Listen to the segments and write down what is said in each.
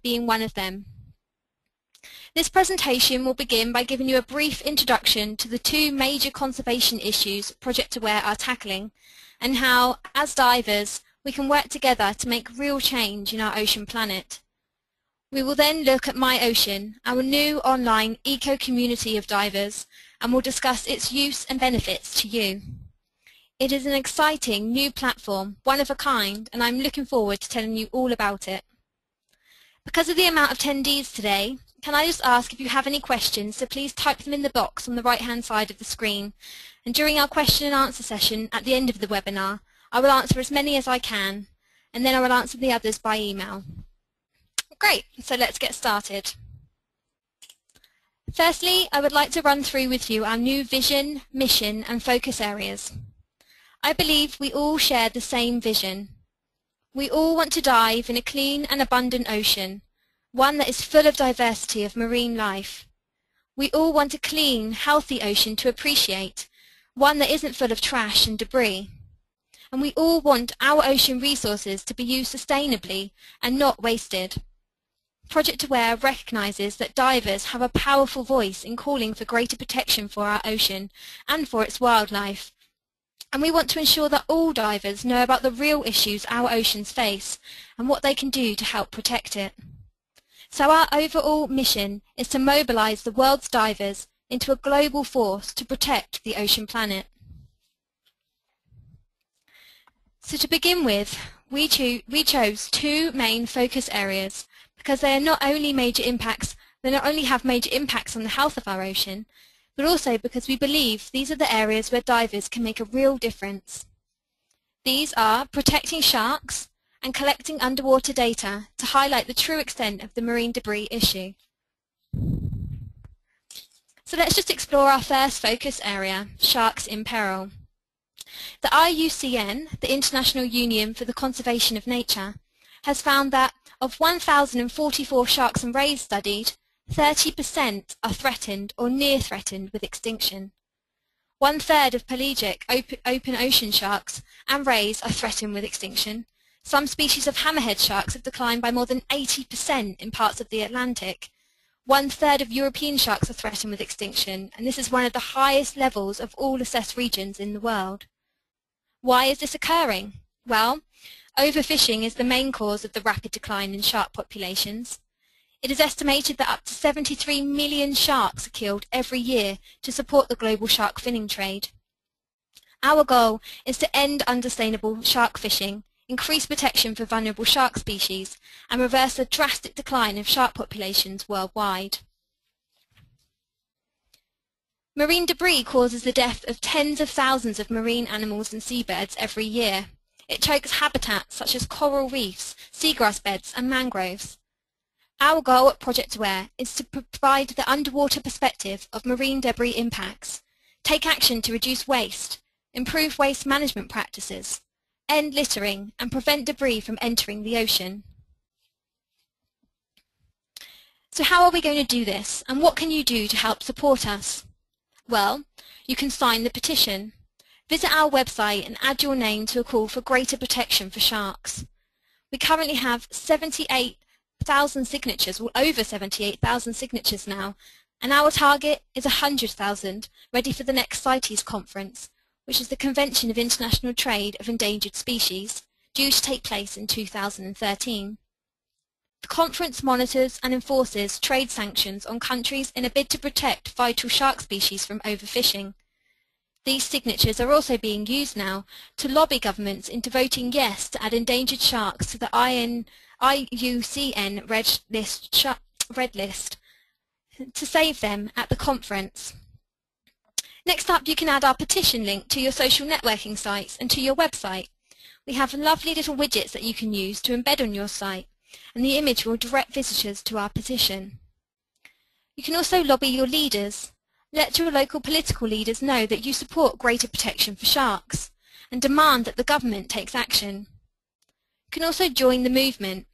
being one of them. This presentation will begin by giving you a brief introduction to the two major conservation issues Project Aware are tackling, and how, as divers, we can work together to make real change in our ocean planet. We will then look at My Ocean, our new online eco-community of divers, and will discuss its use and benefits to you. It is an exciting new platform, one of a kind, and I'm looking forward to telling you all about it. Because of the amount of attendees today, can I just ask if you have any questions, so please type them in the box on the right-hand side of the screen. And during our question and answer session at the end of the webinar, I will answer as many as I can, and then I will answer the others by email. Great, so let's get started. Firstly, I would like to run through with you our new vision, mission, and focus areas. I believe we all share the same vision. We all want to dive in a clean and abundant ocean, one that is full of diversity of marine life. We all want a clean, healthy ocean to appreciate, one that isn't full of trash and debris. And we all want our ocean resources to be used sustainably and not wasted. Project Aware recognises that divers have a powerful voice in calling for greater protection for our ocean and for its wildlife. And we want to ensure that all divers know about the real issues our oceans face and what they can do to help protect it. So our overall mission is to mobilise the world's divers into a global force to protect the ocean planet. So to begin with, we chose two main focus areas because they not only have major impacts on the health of our ocean, but also because we believe these are the areas where divers can make a real difference. These are protecting sharks and collecting underwater data to highlight the true extent of the marine debris issue. So let's just explore our first focus area, sharks in peril. The IUCN, the International Union for the Conservation of Nature, has found that of 1,044 sharks and rays studied, 30% are threatened or near threatened with extinction. 1/3 of pelagic open ocean sharks and rays are threatened with extinction. Some species of hammerhead sharks have declined by more than 80% in parts of the Atlantic. 1/3 of European sharks are threatened with extinction, and this is one of the highest levels of all assessed regions in the world. Why is this occurring? Well, overfishing is the main cause of the rapid decline in shark populations. It is estimated that up to 73 million sharks are killed every year to support the global shark finning trade. Our goal is to end unsustainable shark fishing, increase protection for vulnerable shark species, and reverse the drastic decline of shark populations worldwide. Marine debris causes the death of tens of thousands of marine animals and seabirds every year. It chokes habitats such as coral reefs, seagrass beds, and mangroves. Our goal at Project Aware is to provide the underwater perspective of marine debris impacts, take action to reduce waste, improve waste management practices, end littering, and prevent debris from entering the ocean. So how are we going to do this, and what can you do to help support us? Well, you can sign the petition. Visit our website and add your name to a call for greater protection for sharks. We currently have 78,000 signatures, or over 78,000 signatures now, and our target is 100,000, ready for the next CITES conference, which is the Convention of International Trade of Endangered Species, due to take place in 2013. The conference monitors and enforces trade sanctions on countries in a bid to protect vital shark species from overfishing. These signatures are also being used now to lobby governments into voting yes to add endangered sharks to the IUCN Red List to save them at the conference. Next up, you can add our petition link to your social networking sites and to your website. We have lovely little widgets that you can use to embed on your site, and the image will direct visitors to our petition. You can also lobby your leaders. Let your local political leaders know that you support greater protection for sharks and demand that the government takes action. You can also join the movement.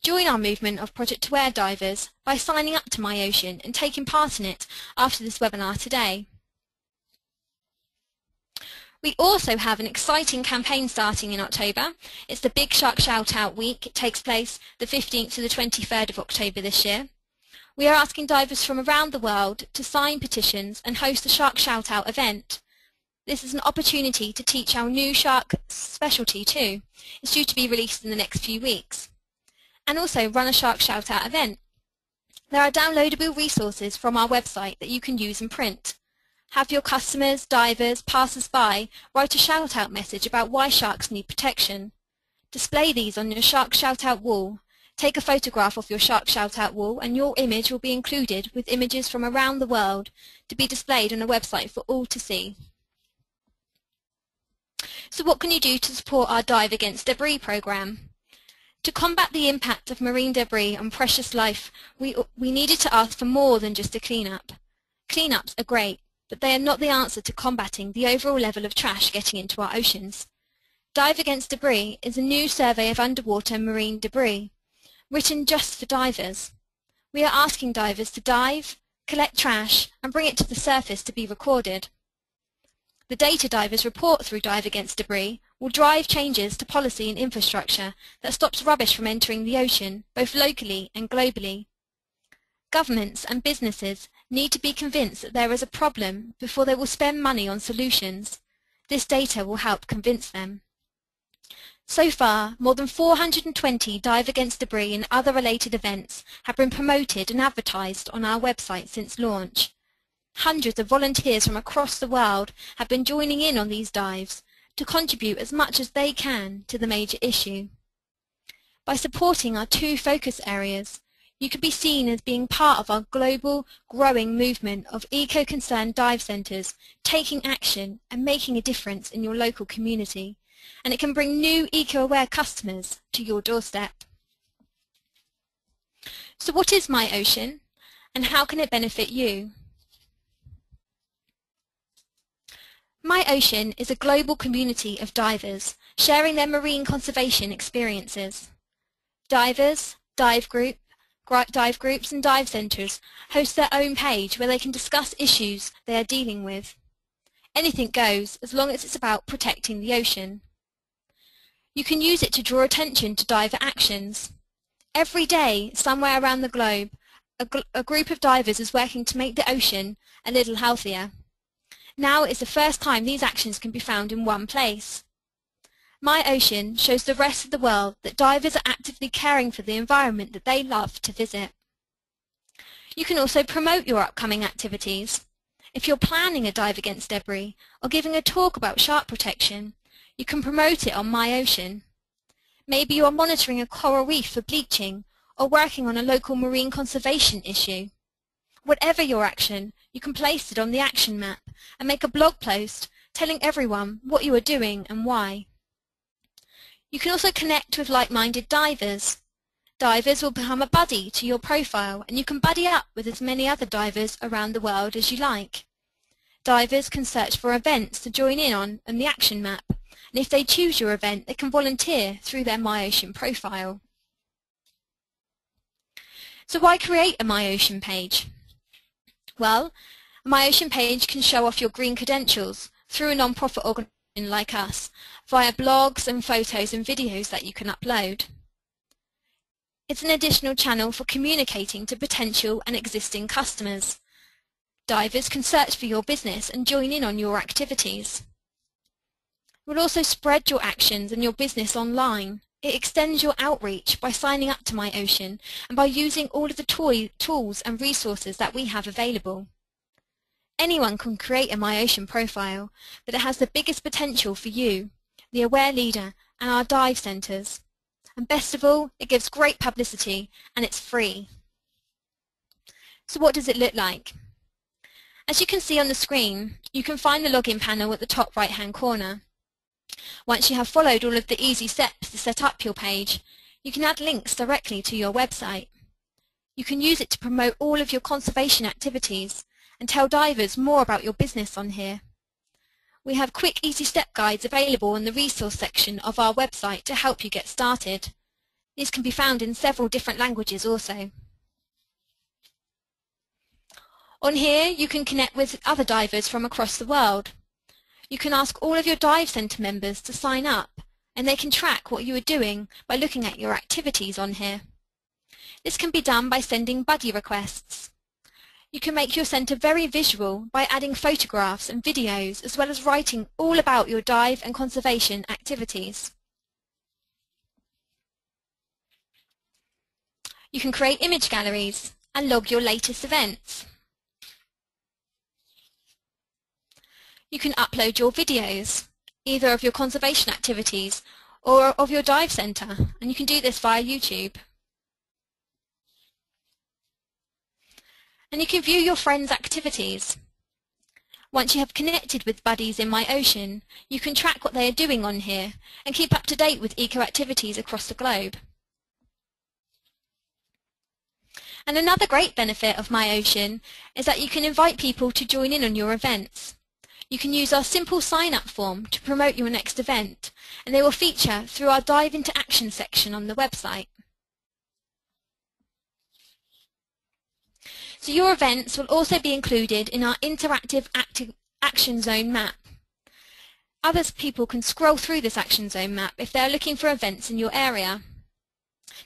Join our movement of Project Aware divers by signing up to My Ocean and taking part in it after this webinar today. We also have an exciting campaign starting in October. It's the Big Shark Shoutout Week. It takes place the 15th to the 23rd of October this year. We are asking divers from around the world to sign petitions and host a Shark Shoutout event. This is an opportunity to teach our new shark specialty too. It's due to be released in the next few weeks. And also run a Shark Shoutout event. There are downloadable resources from our website that you can use and print. Have your customers, divers, passers-by write a shout-out message about why sharks need protection. Display these on your Shark Shout-Out wall. Take a photograph of your Shark Shout-Out wall and your image will be included with images from around the world to be displayed on a website for all to see. So what can you do to support our Dive Against Debris programme? To combat the impact of marine debris on precious life, we needed to ask for more than just a clean-up. Clean-ups are great, but they are not the answer to combating the overall level of trash getting into our oceans. Dive Against Debris is a new survey of underwater marine debris, written just for divers. We are asking divers to dive, collect trash, and bring it to the surface to be recorded. The data divers report through Dive Against Debris will drive changes to policy and infrastructure that stops rubbish from entering the ocean, both locally and globally. Governments and businesses need to be convinced that there is a problem before they will spend money on solutions. This data will help convince them. So far, more than 420 Dive Against Debris and other related events have been promoted and advertised on our website since launch. Hundreds of volunteers from across the world have been joining in on these dives to contribute as much as they can to the major issue. By supporting our two focus areas, you could be seen as being part of our global, growing movement of eco-concerned dive centres taking action and making a difference in your local community, and it can bring new eco-aware customers to your doorstep. So what is My Ocean, and how can it benefit you? My Ocean is a global community of divers sharing their marine conservation experiences. Divers, dive groups and dive centres host their own page where they can discuss issues they are dealing with. Anything goes as long as it's about protecting the ocean. You can use it to draw attention to diver actions. Every day, somewhere around the globe, a group of divers is working to make the ocean a little healthier. Now is the first time these actions can be found in one place. My Ocean shows the rest of the world that divers are actively caring for the environment that they love to visit. You can also promote your upcoming activities. If you're planning a Dive Against Debris or giving a talk about shark protection, you can promote it on My Ocean. Maybe you are monitoring a coral reef for bleaching or working on a local marine conservation issue. Whatever your action, you can place it on the action map and make a blog post telling everyone what you are doing and why. You can also connect with like-minded divers. Divers will become a buddy to your profile and you can buddy up with as many other divers around the world as you like. Divers can search for events to join in on the action map, and if they choose your event, they can volunteer through their My Ocean profile. So why create a My Ocean page? Well, a My Ocean page can show off your green credentials through a non-profit organisation like us, via blogs and photos and videos that you can upload. It's an additional channel for communicating to potential and existing customers. Divers can search for your business and join in on your activities. It will also spread your actions and your business online. It extends your outreach by signing up to My Ocean and by using all of the tools and resources that we have available. Anyone can create a My Ocean profile, but it has the biggest potential for you, the Aware Leader, and our dive centres. And best of all, it gives great publicity and it's free. So what does it look like? As you can see on the screen, you can find the login panel at the top right-hand corner. Once you have followed all of the easy steps to set up your page, you can add links directly to your website. You can use it to promote all of your conservation activities and tell divers more about your business on here. We have quick, easy step guides available in the resource section of our website to help you get started. These can be found in several different languages also. On here, you can connect with other divers from across the world. You can ask all of your Dive Centre members to sign up, and they can track what you are doing by looking at your activities on here. This can be done by sending buddy requests. You can make your centre very visual by adding photographs and videos, as well as writing all about your dive and conservation activities. You can create image galleries and log your latest events. You can upload your videos, either of your conservation activities or of your dive centre, and you can do this via YouTube. And you can view your friends' activities. Once you have connected with buddies in My Ocean, you can track what they are doing on here and keep up to date with eco-activities across the globe. And another great benefit of My Ocean is that you can invite people to join in on your events. You can use our simple sign-up form to promote your next event, and they will feature through our Dive into Action section on the website. So your events will also be included in our interactive action zone map. Other people can scroll through this action zone map if they are looking for events in your area.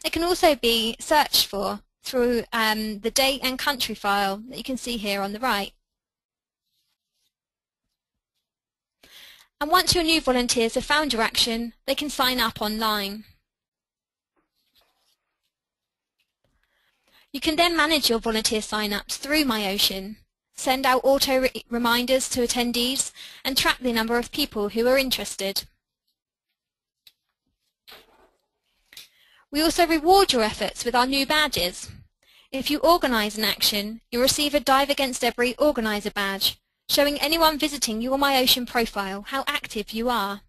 They can also be searched for through the date and country file that you can see here on the right. And once your new volunteers have found your action, they can sign up online. You can then manage your volunteer sign-ups through My Ocean, send out auto reminders to attendees, and track the number of people who are interested. We also reward your efforts with our new badges. If you organise an action, you'll receive a Dive Against Debris Organiser badge, showing anyone visiting your My Ocean profile how active you are.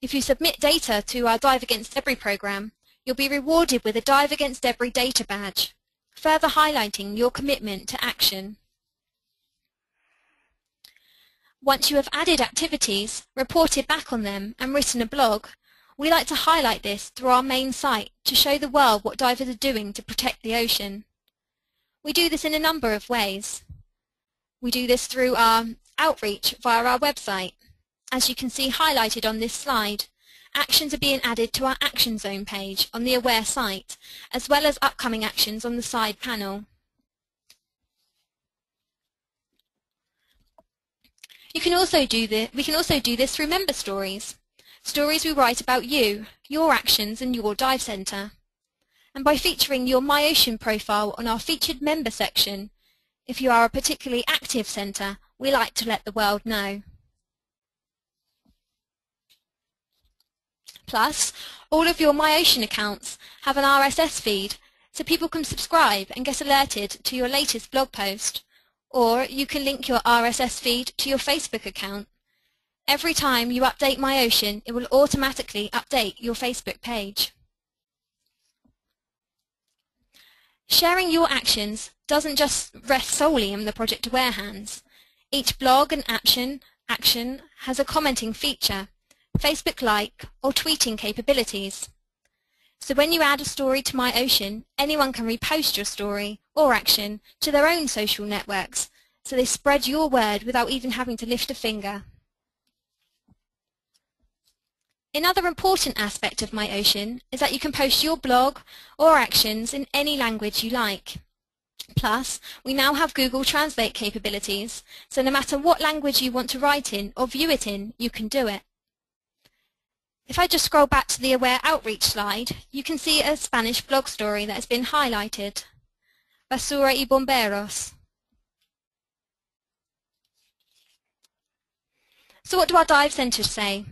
If you submit data to our Dive Against Debris programme, you'll be rewarded with a Dive Against Debris data badge, further highlighting your commitment to action. Once you have added activities, reported back on them and written a blog, we like to highlight this through our main site to show the world what divers are doing to protect the ocean. We do this in a number of ways. We do this through our outreach via our website. As you can see highlighted on this slide, actions are being added to our Action Zone page on the Aware site, as well as upcoming actions on the side panel. We can also do this through member stories. Stories we write about you, your actions and your dive centre. And by featuring your My Ocean profile on our featured member section, if you are a particularly active centre, we like to let the world know. Plus, all of your My Ocean accounts have an RSS feed, so people can subscribe and get alerted to your latest blog post. Or you can link your RSS feed to your Facebook account. Every time you update My Ocean, it will automatically update your Facebook page. Sharing your actions doesn't just rest solely in the Project Aware hands. Each blog and action has a commenting feature, Facebook like or tweeting capabilities. So when you add a story to My Ocean, anyone can repost your story or action to their own social networks, so they spread your word without even having to lift a finger. Another important aspect of My Ocean is that you can post your blog or actions in any language you like. Plus, we now have Google Translate capabilities, so no matter what language you want to write in or view it in, you can do it. If I just scroll back to the Aware Outreach slide, you can see a Spanish blog story that has been highlighted. Basura y Bomberos. So what do our dive centres say?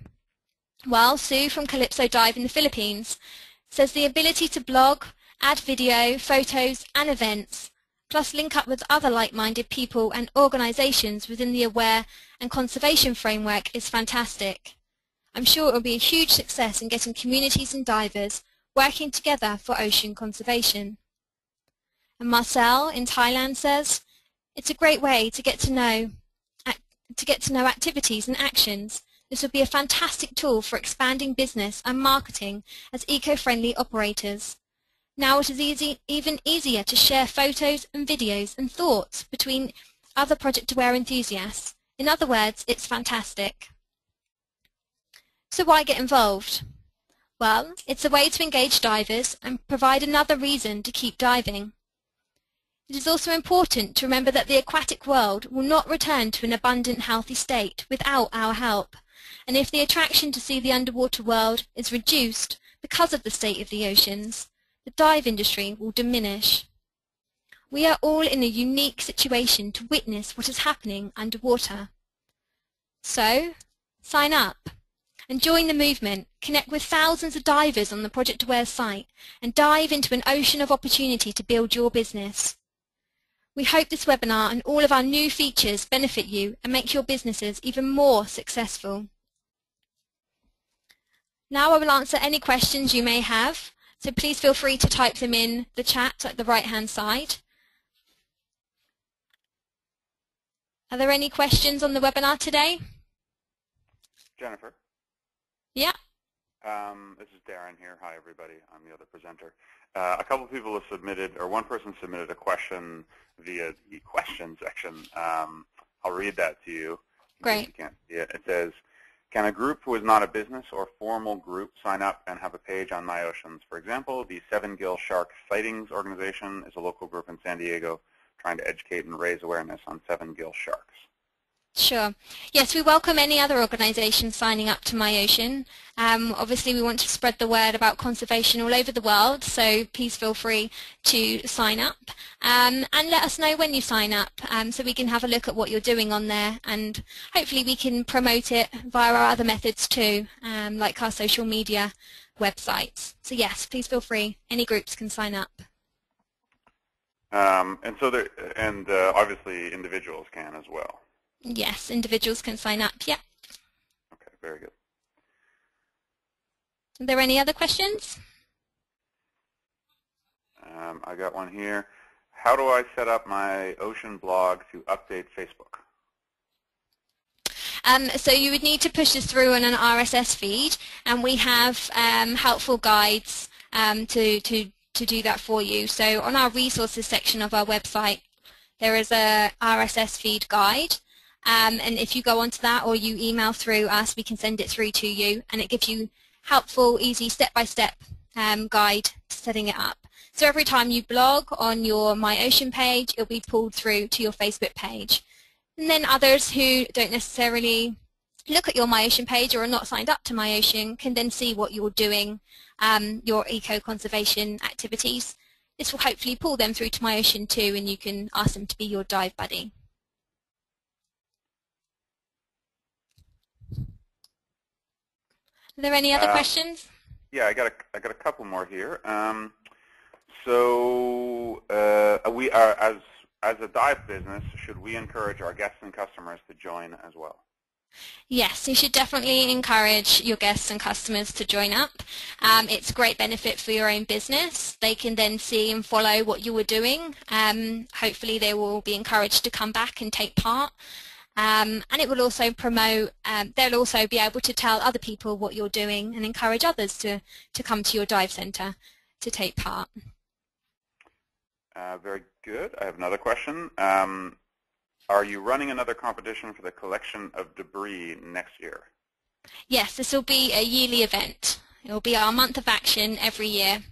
Well, Sue from Calypso Dive in the Philippines says the ability to blog, add video, photos and events, plus link up with other like-minded people and organisations within the Aware and Conservation framework is fantastic. I'm sure it will be a huge success in getting communities and divers working together for ocean conservation. And Marcel in Thailand says, it's a great way to get to know activities and actions. This would be a fantastic tool for expanding business and marketing as eco-friendly operators. Now it is even easier to share photos and videos and thoughts between other Project Aware enthusiasts In other words, it's fantastic. So why get involved? Well, it's a way to engage divers and provide another reason to keep diving. It is also important to remember that the aquatic world will not return to an abundant, healthy state without our help. And if the attraction to see the underwater world is reduced because of the state of the oceans, the dive industry will diminish. We are all in a unique situation to witness what is happening underwater. So, sign up and join the movement, connect with thousands of divers on the Project Aware site, and dive into an ocean of opportunity to build your business. We hope this webinar and all of our new features benefit you and make your businesses even more successful. Now I will answer any questions you may have, so please feel free to type them in the chat at the right-hand side. Are there any questions on the webinar today? Jennifer? Yeah. This is Darren here. Hi, everybody. I'm the other presenter. A couple of people have submitted, or one person submitted a question via the question section. I'll read that to you. Great. You can't see it. It says, can a group who is not a business or formal group sign up and have a page on MyOceans? For example, the Seven Gill Shark Sightings Organization is a local group in San Diego trying to educate and raise awareness on seven gill sharks. Sure. Yes, we welcome any other organisations signing up to MyOcean. Obviously, we want to spread the word about conservation all over the world, so please feel free to sign up. And let us know when you sign up so we can have a look at what you're doing on there, and hopefully we can promote it via our other methods too, like our social media websites. So yes, please feel free. Any groups can sign up. And so there, and obviously individuals can as well. Yes, individuals can sign up, yeah. Okay, very good. Are there any other questions? I got one here. How do I set up my ocean blog to update Facebook? So you would need to push this through on an RSS feed, and we have helpful guides to do that for you. So on our resources section of our website, there is a RSS feed guide. And if you go onto that or you email through us, we can send it through to you, and it gives you helpful, easy, step-by-step guide to setting it up. So every time you blog on your MyOcean page, it'll be pulled through to your Facebook page. And then others who don't necessarily look at your MyOcean page or are not signed up to MyOcean can then see what you're doing, your eco-conservation activities. This will hopefully pull them through to MyOcean too, and you can ask them to be your dive buddy. Are there any other questions? Yeah, I got a couple more here. We are as a dive business, should we encourage our guests and customers to join as well? Yes, you should definitely encourage your guests and customers to join up. It's a great benefit for your own business. They can then see and follow what you are doing. Hopefully they will be encouraged to come back and take part. And it will also promote, they'll also be able to tell other people what you're doing and encourage others to come to your dive centre to take part. Very good. I have another question. Are you running another competition for the collection of debris next year? Yes, this will be a yearly event. It will be our month of action every year.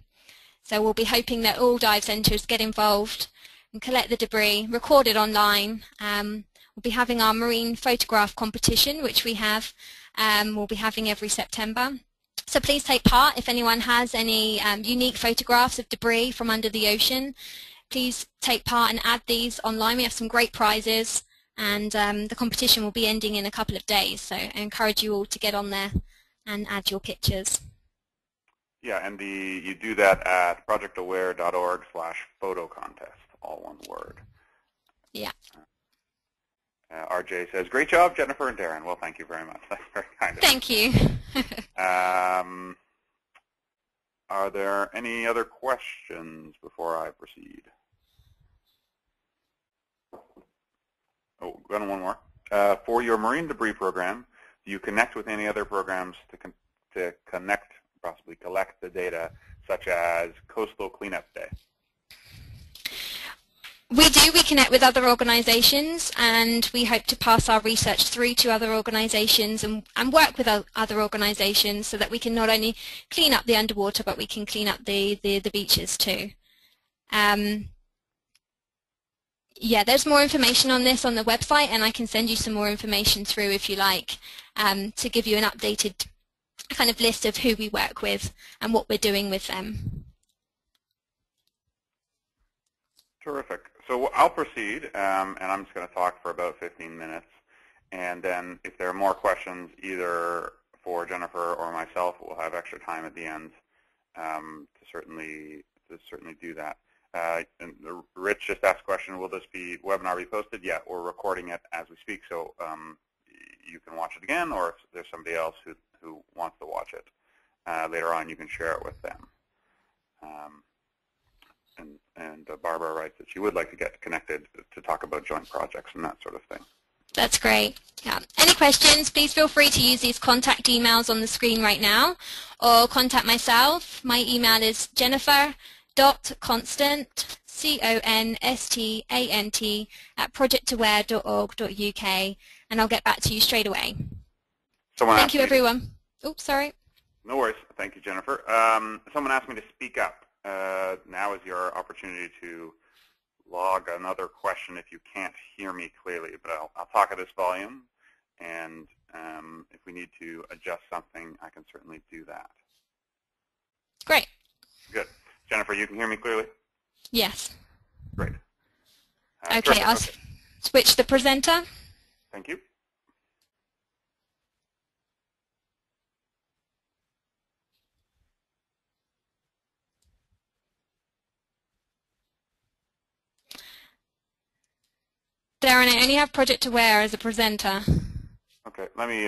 So we'll be hoping that all dive centres get involved and collect the debris, record it online. We'll be having our marine photograph competition, which we'll be having every September. So please take part. If anyone has any unique photographs of debris from under the ocean, please take part and add these online. We have some great prizes, and the competition will be ending in a couple of days. So I encourage you all to get on there and add your pictures. Yeah, and you do that at projectaware.org/photo contest, all one word. Yeah. RJ says, great job, Jennifer and Darren. Well, thank you very much. That's very kind of you. Thank you. Are there any other questions before I proceed? Oh, got one more. For your marine debris program, do you connect with any other programs to possibly collect the data, such as Coastal Cleanup Day? We do. We connect with other organisations, and we hope to pass our research through to other organisations and work with other organisations so that we can not only clean up the underwater, but we can clean up the beaches too. Yeah, there's more information on this on the website, and I can send you some more information through if you like, to give you an updated kind of list of who we work with and what we're doing with them. Terrific. So I'll proceed, and I'm just going to talk for about 15 minutes. And then if there are more questions, either for Jennifer or myself, we'll have extra time at the end to certainly do that. And Rich just asked a question, will this webinar be posted? Yeah, we're recording it as we speak, so you can watch it again, or if there's somebody else who wants to watch it later on, you can share it with them. And Barbara writes that she would like to get connected to talk about joint projects and that sort of thing. That's great. Yeah. Any questions, please feel free to use these contact emails on the screen right now, or contact myself. My email is jennifer.constant, CONSTANT, @projectaware.org.uk, and I'll get back to you straight away. Thank you, everyone. Oops, sorry. No worries. Thank you, Jennifer. Someone asked me to speak up. Now is your opportunity to log another question if you can't hear me clearly, but I'll talk at this volume, and if we need to adjust something, I can certainly do that. Great. Good. Jennifer, you can hear me clearly? Yes. Great. Okay, I'll switch the presenter. Thank you. Darren, I only have Project Aware as a presenter. Okay, let me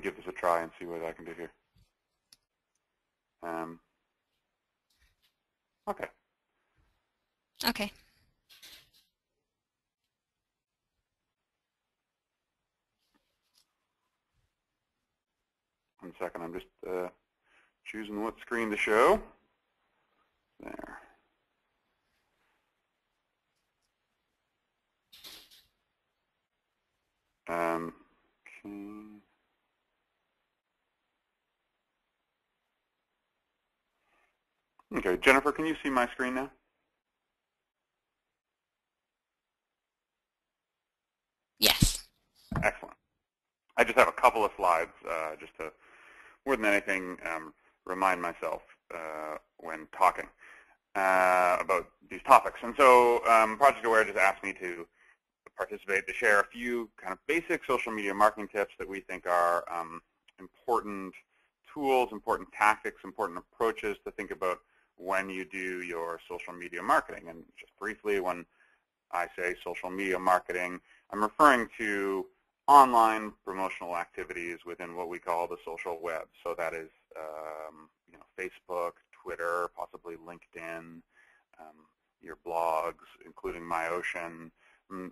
give this a try and see what I can do here. Okay. Okay. 1 second, I'm just choosing what screen to show. There. Okay, Jennifer, can you see my screen now? Yes. Excellent. I just have a couple of slides just to, more than anything, remind myself when talking about these topics. And so Project Aware just asked me to participate, to share a few kind of basic social media marketing tips that we think are important tools, important tactics, important approaches to think about when you do your social media marketing. And just briefly, when I say social media marketing, I'm referring to online promotional activities within what we call the social web. So that is Facebook, Twitter, possibly LinkedIn, your blogs, including MyOcean,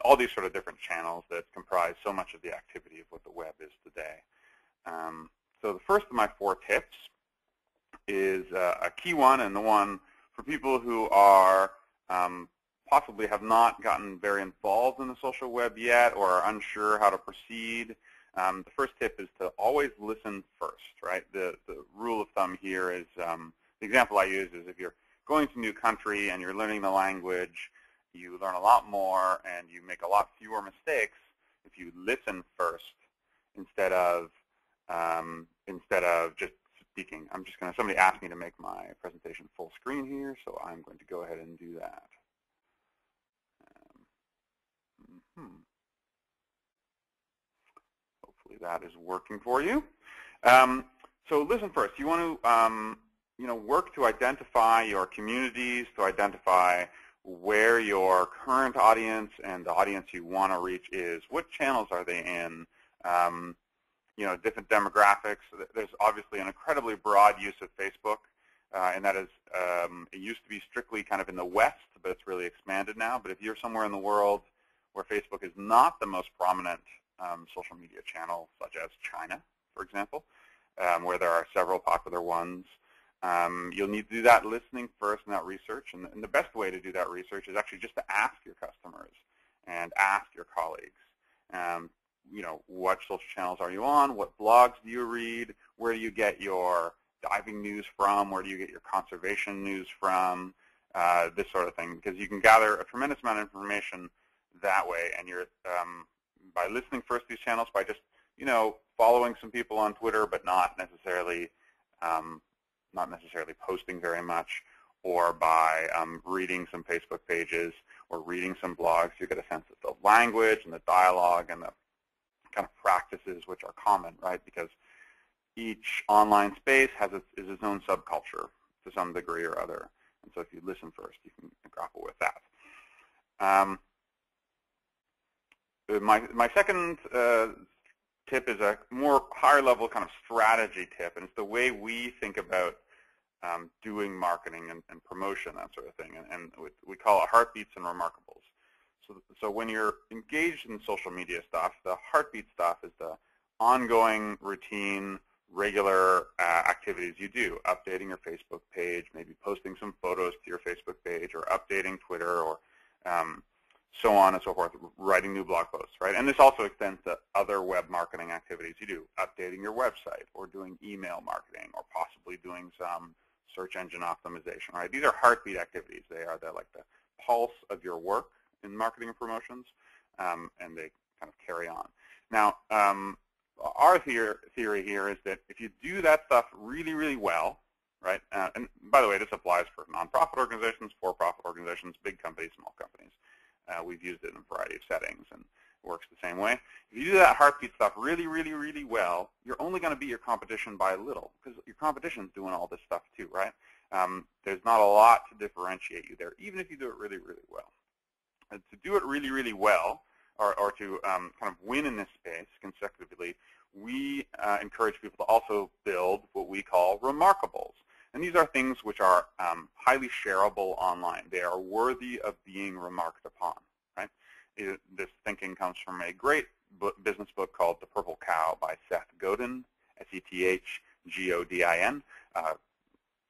all these sort of different channels that comprise so much of the activity of what the web is today. So the first of my 4 tips is a key one, and the one for people who are possibly have not gotten very involved in the social web yet or are unsure how to proceed. The first tip is to always listen first, right? The rule of thumb here is, the example I use is if you're going to a new country and you're learning the language, you learn a lot more and you make a lot fewer mistakes if you listen first instead of just speaking. Somebody asked me to make my presentation full screen here, so I'm going to go ahead and do that. Hopefully that is working for you. So listen first. You want to work to identify your communities, to identify where your current audience and the audience you want to reach is. What channels are they in? Different demographics. There's obviously an incredibly broad use of Facebook, and that is, it used to be strictly kind of in the West, but it's really expanded now. But if you're somewhere in the world where Facebook is not the most prominent social media channel, such as China, for example, where there are several popular ones, You'll need to do that listening first, not research. And the best way to do that research is actually just to ask your customers and ask your colleagues. What social channels are you on? What blogs do you read? Where do you get your diving news from? Where do you get your conservation news from? This sort of thing, because you can gather a tremendous amount of information that way. And you're by listening first to these channels, by just following some people on Twitter, but not necessarily posting very much, or by reading some Facebook pages or reading some blogs, you get a sense of the language and the dialogue and the kind of practices which are common, right? Because each online space is its own subculture to some degree or other. And so if you listen first, you can grapple with that. My second tip is a more higher level kind of strategy tip, and it's the way we think about doing marketing and promotion, that sort of thing. And we call it heartbeats and remarkables. So when you're engaged in social media stuff, the heartbeat stuff is the ongoing, routine, regular activities you do, updating your Facebook page, maybe posting some photos to your Facebook page, or updating Twitter, or so on and so forth, writing new blog posts, right? And this also extends to other web marketing activities you do, updating your website, or doing email marketing, or possibly doing some search engine optimization, right? These are heartbeat activities. They are like the pulse of your work in marketing and promotions, and they kind of carry on. Now, our theory here is that if you do that stuff really, really well, right, and by the way, this applies for nonprofit organizations, for-profit organizations, big companies, small companies. We've used it in a variety of settings, and it works the same way. If you do that heartbeat stuff really, really, really well, you're only going to beat your competition by a little, because your competition's doing all this stuff too, right? There's not a lot to differentiate you there, even if you do it really, really well. And to do it really, really well, or to kind of win in this space consecutively, we encourage people to also build what we call remarkables. And these are things which are highly shareable online. They are worthy of being remarked upon, right? This thinking comes from a great business book called The Purple Cow by Seth Godin, S-E-T-H-G-O-D-I-N.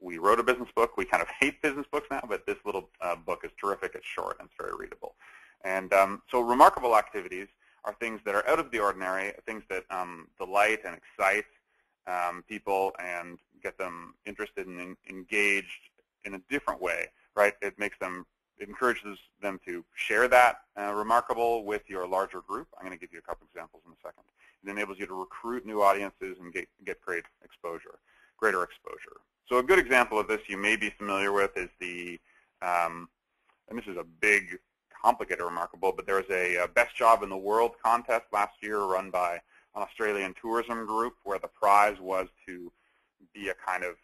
We wrote a business book. We kind of hate business books now, but this little book is terrific. It's short and it's very readable. And so remarkable activities are things that are out of the ordinary, things that delight and excite people and get them interested and engaged in a different way, right? It encourages them to share that remarkable with your larger group. I'm going to give you a couple examples in a second. It enables you to recruit new audiences and get greater exposure. So a good example of this you may be familiar with is and this is a big, complicated remarkable, but there was a Best Job in the World contest last year run by an Australian tourism group, where the prize was to be a kind of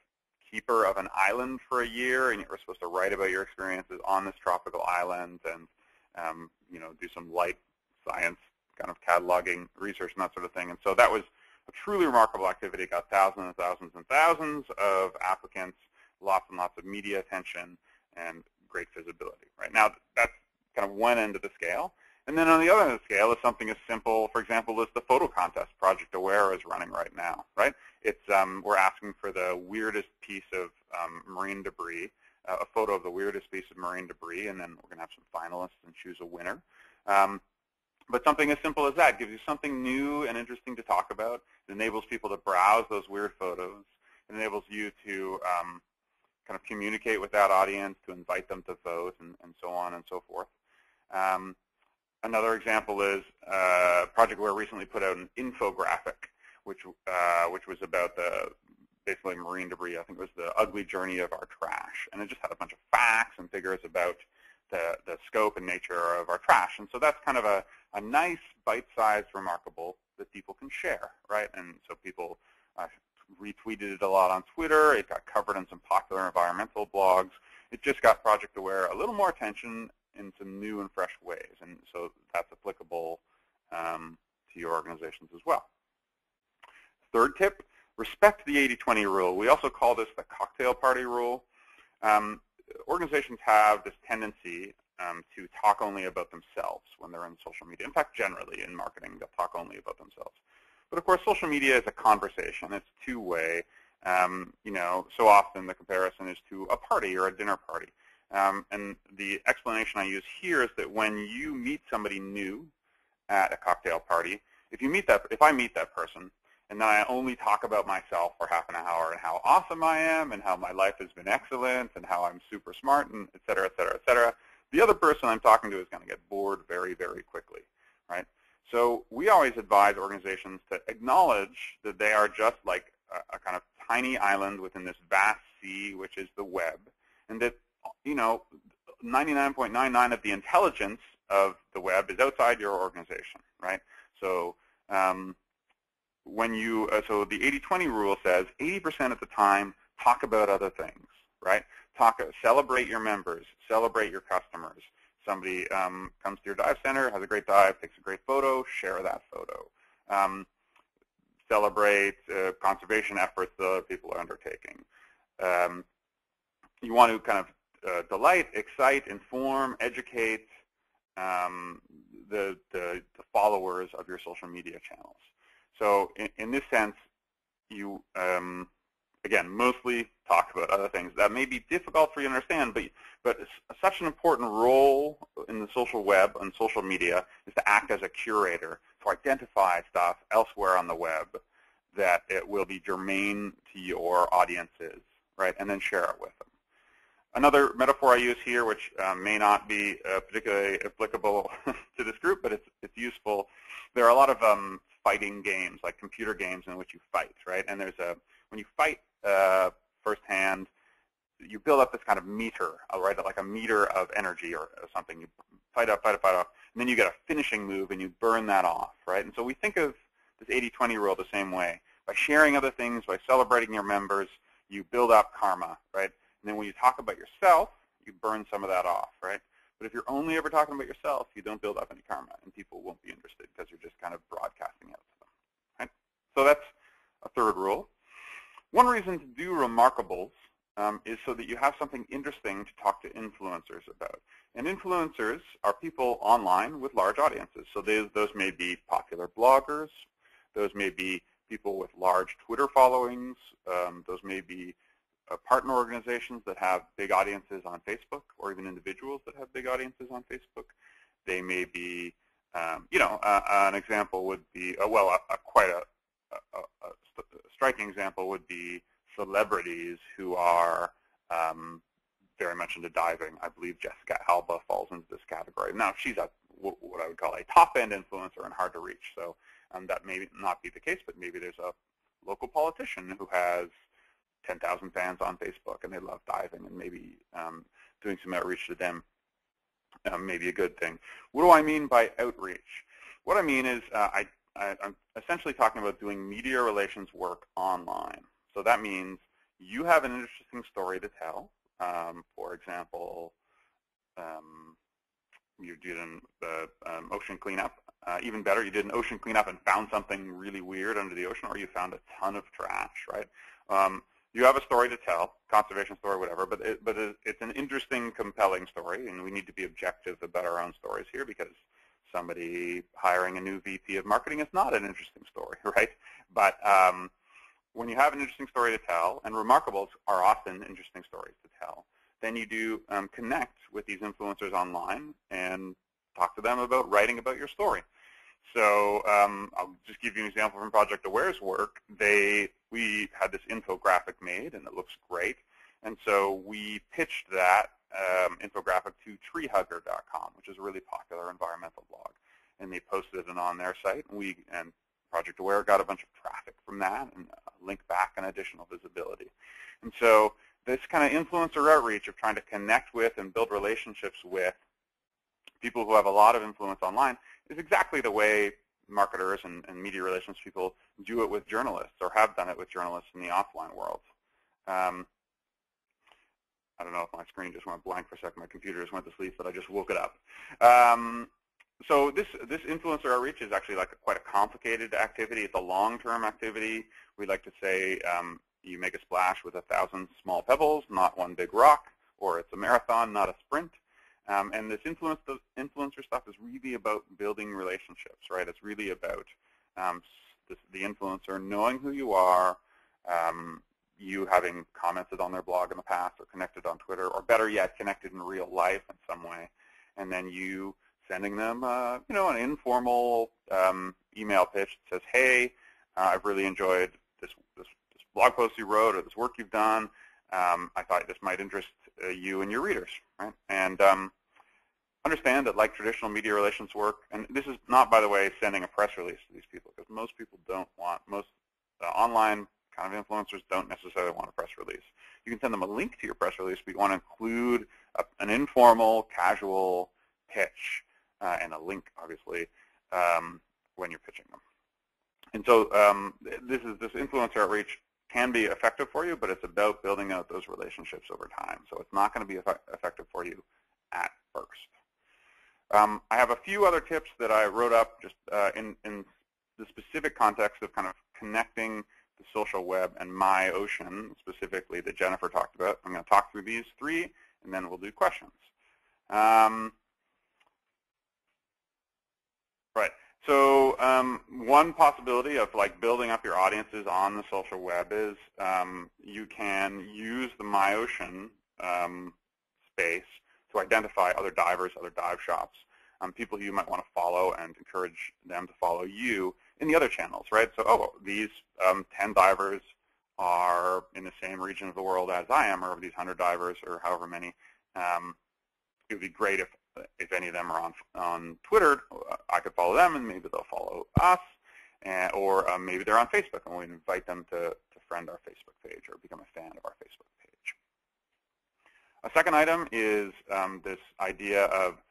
keeper of an island for a year, and you were supposed to write about your experiences on this tropical island and do some light science kind of cataloging research and that sort of thing. And so that was a truly remarkable activity. It got thousands and thousands and thousands of applicants, lots and lots of media attention, and great visibility. Right now, that's kind of one end of the scale. And then on the other end of the scale is something as simple, for example, as the photo contest Project Aware is running right now, right? It's we're asking for the weirdest piece of marine debris, a photo of the weirdest piece of marine debris, and then we're going to have some finalists and choose a winner. But something as simple as that gives you something new and interesting to talk about. It enables people to browse those weird photos. It enables you to kind of communicate with that audience, to invite them to vote, and so on and so forth. Another example is Project Aware recently put out an infographic, which was about basically marine debris. I think it was the ugly journey of our trash, and it just had a bunch of facts and figures about the scope and nature of our trash. And so that's kind of a nice bite-sized remarkable that people can share, right? And so people retweeted it a lot on Twitter. It got covered in some popular environmental blogs. It just got Project Aware a little more attention in some new and fresh ways, and so that's applicable to your organizations as well. Third tip, respect the 80-20 rule. We also call this the cocktail party rule. Organizations have this tendency to talk only about themselves when they're in social media. In fact, generally in marketing, they'll talk only about themselves. But of course, social media is a conversation. It's two-way. You know, so often the comparison is to a party or a dinner party. And the explanation I use here is that when you meet somebody new at a cocktail party, if I meet that person, and then I only talk about myself for half an hour and how awesome I am and how my life has been excellent and how I'm super smart and et cetera, et cetera, et cetera, the other person I'm talking to is going to get bored very, very quickly, right? So we always advise organizations to acknowledge that they are just like a kind of tiny island within this vast sea, which is the web, and that, you know, 99.99 of the intelligence of the web is outside your organization, right? So when you, so the 80-20 rule says 80% of the time talk about other things, right? Celebrate your members, celebrate your customers. Somebody comes to your dive center, has a great dive, takes a great photo, share that photo. Celebrate conservation efforts that people are undertaking. You want to kind of delight, excite, inform, educate the followers of your social media channels. So in this sense, you, again, mostly talk about other things. That may be difficult for you to understand, but such an important role in the social web and social media is to act as a curator, to identify stuff elsewhere on the web that it will be germane to your audiences, right, and then share it with them. Another metaphor I use here, which may not be particularly applicable to this group, but it's useful. There are a lot of fighting games, like computer games in which you fight, right? And when you fight firsthand, you build up this kind of meter, right? Like a meter of energy or something. You fight up, and then you get a finishing move and you burn that off, right? And so we think of this 80-20 rule the same way. By sharing other things, by celebrating your members, you build up karma, right? And then when you talk about yourself, you burn some of that off, right? But if you're only ever talking about yourself, you don't build up any karma, and people won't be interested because you're just kind of broadcasting out to them, right? So that's a third rule. One reason to do remarkables is so that you have something interesting to talk to influencers about. And influencers are people online with large audiences. So those may be popular bloggers. Those may be people with large Twitter followings. Those may be partner organizations that have big audiences on Facebook, or even individuals that have big audiences on Facebook. They may be, you know, an example would be, quite a striking example would be celebrities who are very much into diving. I believe Jessica Alba falls into this category. Now, she's what I would call a top-end influencer and hard to reach. So that may not be the case, but maybe there's a local politician who has 10,000 fans on Facebook and they love diving, and maybe doing some outreach to them may be a good thing. What do I mean by outreach? What I mean is I'm essentially talking about doing media relations work online. So that means you have an interesting story to tell. For example, you did an ocean cleanup. Even better, you did an ocean cleanup and found something really weird under the ocean, or you found a ton of trash, right? You have a story to tell, conservation story, whatever, but it's an interesting, compelling story, and we need to be objective about our own stories here, because somebody hiring a new VP of marketing is not an interesting story, right? But when you have an interesting story to tell, and remarkables are often interesting stories to tell, then you do connect with these influencers online and talk to them about writing about your story. So I'll just give you an example from Project Aware's work. We had this infographic made, and it looks great. And so we pitched that infographic to treehugger.com, which is a really popular environmental blog. And they posted it on their site. And Project Aware got a bunch of traffic from that, and a link back and additional visibility. And so this kind of influencer outreach of trying to connect with and build relationships with people who have a lot of influence online is exactly the way marketers and media relations people do it with journalists, or have done it with journalists in the offline world. I don't know if my screen just went blank for a second. My computer just went to sleep, but I just woke it up. So this influencer outreach is actually like quite a complicated activity. It's a long-term activity. We like to say you make a splash with 1,000 small pebbles, not one big rock, or it's a marathon, not a sprint. And this influencer stuff is really about building relationships, right? It's really about the influencer knowing who you are, you having commented on their blog in the past or connected on Twitter, or better yet, connected in real life in some way, and then you sending them, an informal email pitch that says, hey, I've really enjoyed this blog post you wrote or this work you've done. I thought this might interest you and your readers, right? And understand that like traditional media relations work, and this is not, by the way, sending a press release to these people, because most people don't want, most online kind of influencers don't necessarily want a press release. You can send them a link to your press release, but you want to include an informal, casual pitch and a link, obviously, when you're pitching them. And so this influencer outreach can be effective for you, but it's about building out those relationships over time. So it's not going to be effective for you at first. I have a few other tips that I wrote up just in the specific context of kind of connecting the social web and MyOcean, specifically, that Jennifer talked about. I'm going to talk through these three, and then we'll do questions. Right. So one possibility of like building up your audiences on the social web is you can use the MyOcean space to identify other divers, other dive shops, people you might want to follow and encourage them to follow you in the other channels, right? So, these 10 divers are in the same region of the world as I am, or of these 100 divers, or however many. It would be great if any of them are on Twitter. I could follow them, and maybe they'll follow us, or maybe they're on Facebook, and we invite them to friend our Facebook page or become a fan of our Facebook page. A second item is this idea of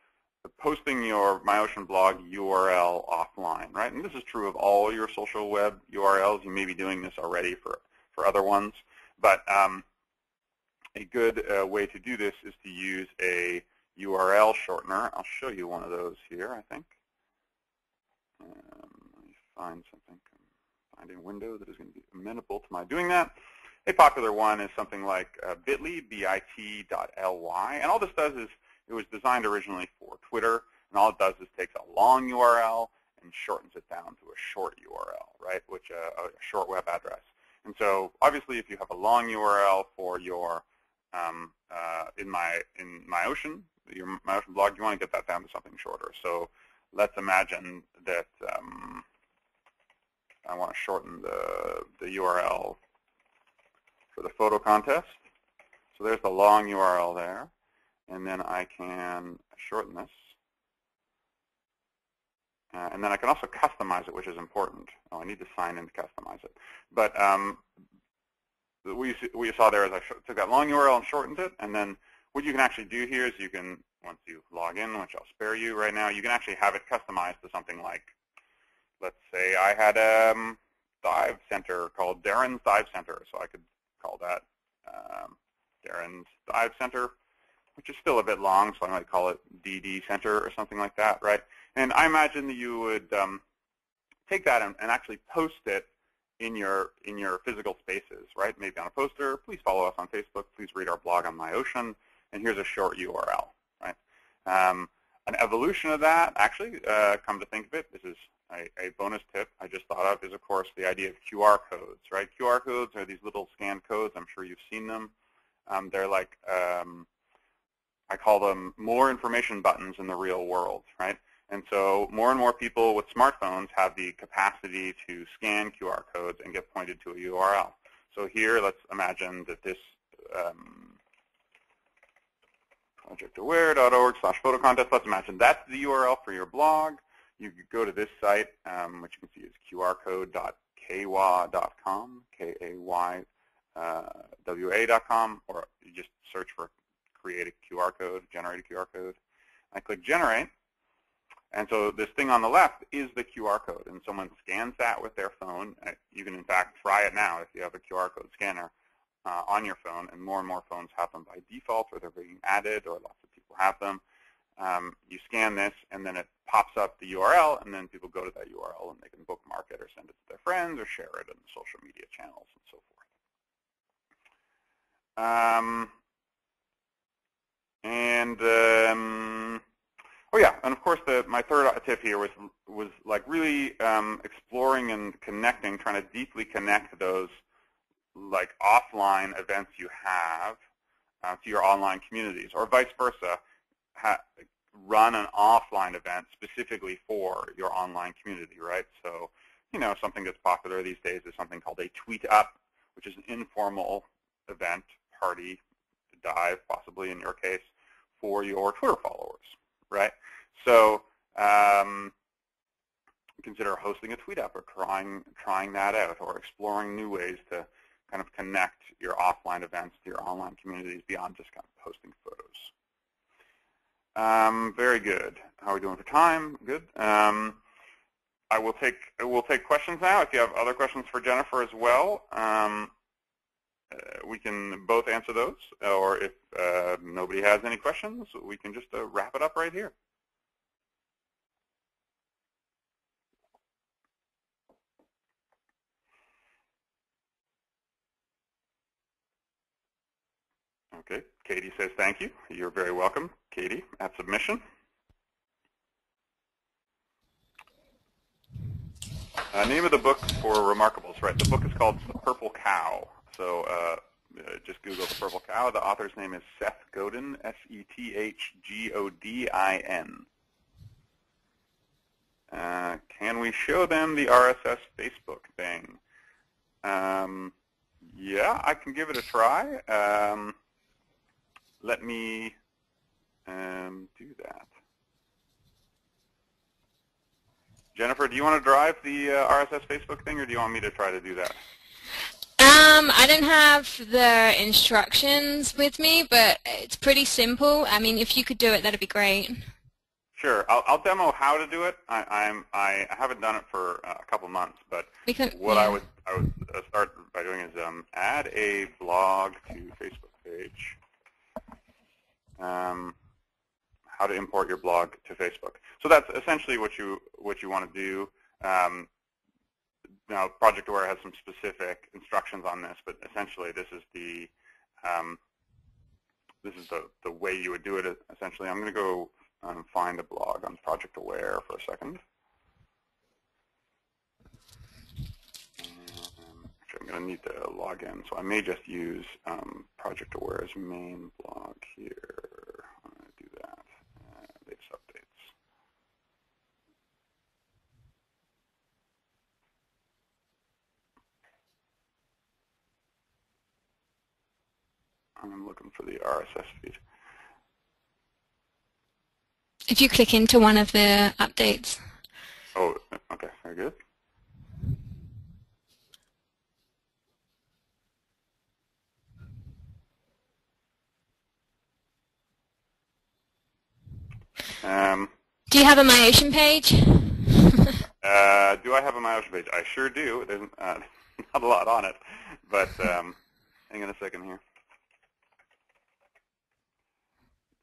posting your MyOcean blog URL offline, right? And this is true of all your social web URLs. You may be doing this already for other ones, but a good way to do this is to use a URL shortener. I'll show you one of those here, I think. Let me find something. Find a window that is going to be amenable to my doing that. A popular one is something like bit.ly, bit.ly, and all this does is, it was designed originally for Twitter, and all it does is takes a long URL and shortens it down to a short URL, right, which a short web address. And so, obviously, if you have a long URL for your in MyOcean, your MyOcean blog, you want to get that down to something shorter. So let's imagine that I want to shorten the URL for the photo contest. So there's the long URL there. And then I can shorten this. And then I can also customize it, which is important. Oh, I need to sign in to customize it. But what you saw there is I took that long URL and shortened it. And then what you can actually do here is you can, once you log in, which I'll spare you right now, you can actually have it customized to something like, let's say I had a dive center called Darren's Dive Center. So I could call that Darren's Dive Center, which is still a bit long, so I might call it DD Center or something like that, right? And I imagine that you would take that and actually post it in your physical spaces, right? Maybe on a poster. Please follow us on Facebook. Please read our blog on MyOcean. And here's a short URL, right? An evolution of that, actually, come to think of it, this is a bonus tip I just thought of, is, of course, the idea of QR codes, right? QR codes are these little scanned codes. I'm sure you've seen them. They're like, I call them more information buttons in the real world, right? And so more and more people with smartphones have the capacity to scan QR codes and get pointed to a URL. So here, let's imagine that this projectaware.org/photo contest, let's imagine that's the URL for your blog. You could go to this site, which you can see is qrcode.kaywa.com, K-A-Y-W-A.com, or you just search for create a QR code, generate a QR code. I click generate, and so this thing on the left is the QR code, and someone scans that with their phone. You can, in fact, try it now if you have a QR code scanner on your phone, and more phones have them by default, or they're being added, or lots of people have them. You scan this, and then it pops up the URL, and then people go to that URL, and they can bookmark it or send it to their friends or share it in social media channels and so forth. Oh yeah, and of course my third tip here was like really exploring and connecting, trying to deeply connect those like offline events you have to your online communities, or vice versa, run an offline event specifically for your online community, right? So, you know, something that's popular these days is something called a tweet up, which is an informal event, party, dive, possibly in your case, for your Twitter followers, right? So consider hosting a tweet up or trying that out, or exploring new ways to kind of connect your offline events to your online communities beyond just kind of posting photos. Very good. How are we doing for time? Good. We'll take questions now. If you have other questions for Jennifer as well, we can both answer those. Or if nobody has any questions, we can just wrap it up right here. Okay. Katie says thank you. You're very welcome, Katie, at submission. Name of the book for Remarkables, right? The book is called The Purple Cow. So just Google The Purple Cow. The author's name is Seth Godin, S-E-T-H-G-O-D-I-N. Can we show them the RSS Facebook thing? Yeah, I can give it a try. Let me do that. Jennifer, do you want to drive the RSS Facebook thing, or do you want me to try to do that? I don't have the instructions with me, but it's pretty simple. I mean, if you could do it, that'd be great. Sure. I'll demo how to do it. I haven't done it for a couple months, but what I would start by doing is add a blog to Facebook page. How to import your blog to Facebook. So that's essentially what you want to do. Now, Project Aware has some specific instructions on this, but essentially this is the way you would do it. Essentially, I'm going to go find a blog on Project Aware for a second. Actually, I'm going to need to log in, so I may just use Project Aware's main blog here. I'm going to do that. Latest updates. I'm looking for the RSS feed. If you click into one of the updates. Oh, okay, very good. Do you have a MyOcean page? Do I have a MyOcean page? I sure do. There's not a lot on it, but hang on a second here.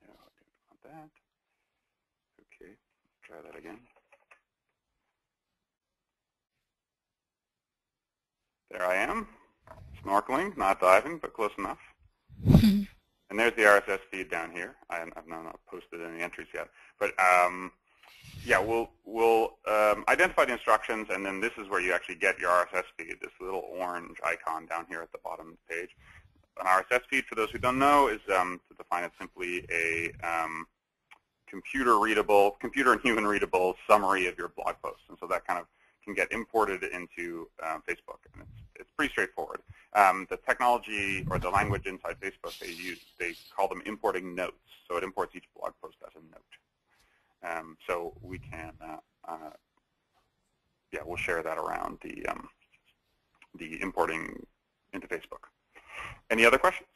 No, I didn't want that. Okay, try that again. There I am, snorkeling, not diving, but close enough. And there's the RSS feed down here. I've not posted any entries yet, but yeah, we'll identify the instructions, and then this is where you actually get your RSS feed. This little orange icon down here at the bottom of the page. An RSS feed, for those who don't know, is to define it simply a computer and human readable summary of your blog posts, and so that kind of can get imported into Facebook, and it's pretty straightforward. The technology or the language inside Facebook they call them importing notes, so it imports each blog post as a note. So we can, yeah, we'll share that around the importing into Facebook. Any other questions?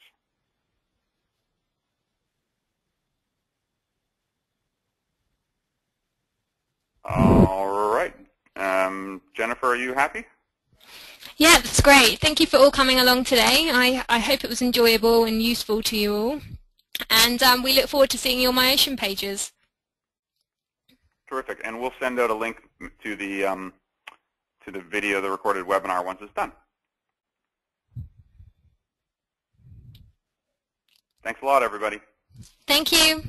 All right. Jennifer, are you happy? Yeah, that's great. Thank you for all coming along today. I hope it was enjoyable and useful to you all. And we look forward to seeing your MyOcean pages. Terrific. And we'll send out a link to the video, the recorded webinar, once it's done. Thanks a lot, everybody. Thank you.